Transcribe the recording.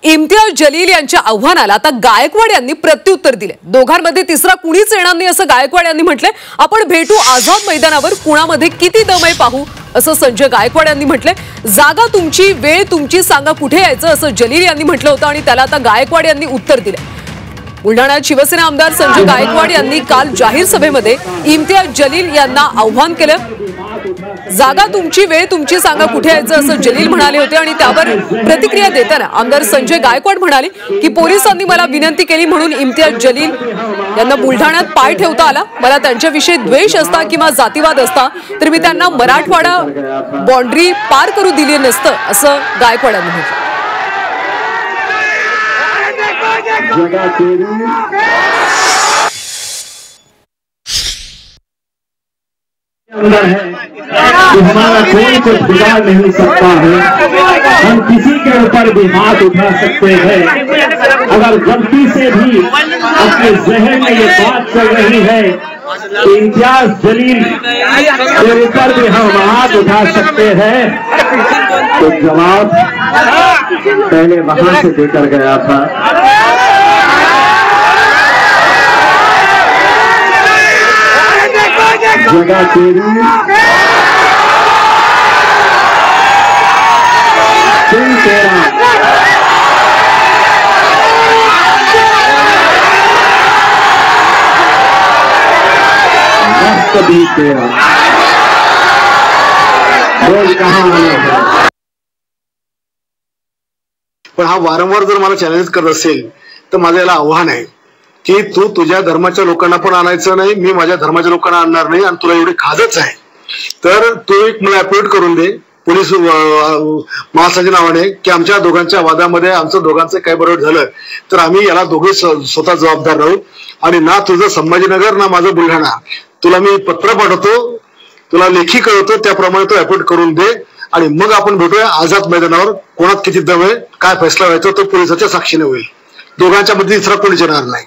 इम्तियाज जलील यांच्या आव्हानाला आता गायकवाड यांनी प्रत्युत्तर दिले। दोघांमध्ये तिसरा कुणीच येणार नाही असं गायकवाड यांनी म्हटले। आपण भेटू आझाद मैदानावर, कुणामध्ये किती दम आहे पाहू असं संजय गायकवाड यांनी म्हटले। जागा तुमची, वेळ तुमची, सांगा कुठे यायचं असं जलील यांनी म्हटलं होतं आणि त्याला आता गायकवाड यांनी उत्तर दिले। बुलढाण्यात शिवसेना आमदार संजय गायकवाड यांनी काल जाहीर सभेमध्ये इम्तियाज जलील यांना आव्हान केलं। जागा तुमची, वेळ तुमची, सांगा कुठे यायचं असं जलील म्हणाले होते आणि त्यावर प्रतिक्रिया देताना आमदार संजय गायकवाड म्हणाले की पोलिसांनी मला विनंती केली म्हणून इम्तियाज जलील यांना बुलढाण्यात पाय ठेवता आला। मला त्यांच्याविषयी द्वेष असता किंवा जातीवाद असता तर मी त्यांना मराठवाडा बाउंड्री पार करू दिली नसतं असं गायकवाड यांनी म्हटलं। अंदर है कि हमारा कोई कुछ बिगाड़ नहीं सकता है। हम किसी के ऊपर भी हाथ उठा सकते हैं। अगर गलती से भी अपने जहन में ये बात चल रही है कि इम्तियाज जलील के ऊपर भी हम हाथ उठा सकते हैं, तो जवाब पहले वहां से देकर गया था। जगह तेरी तुम तेरा, मस्त भी तेरा, बोल कहाँ है। पण हा वारंवार जर मला चॅलेंज करत असेल तर माझं याला आव्हान आहे की तू तुझ्या धर्माच्या लोकांना पण आणायचं नाही, मी माझ्या धर्माच्या लोकांना आणणार नाही आणि तुला एवढी खाजच आहे तर तू एक मला अपॉइंट करून दे पोलीस महासंचालकाच्या नावाने की आमच्या दोघांच्या वादामध्ये आमचं दोघांचं काय बरोबर झालं तर आम्ही याला दोघे स्वतः जबाबदार राहू। आणि ना तुझं संभाजीनगर ना माझं बुलढाणा, तुला मी पत्र पाठवतो, तुला लेखी कळवतो, त्याप्रमाणे तो अपॉइंट करून दे आणि मग आपण भेटूया आझाद मैदानावर। कोणात किती दम आहे, काय फैसला व्हायचा तो पोलिसाच्या साक्षीने होईल। दोघांच्या मध्ये तिसरा कोणीच येणार नाही।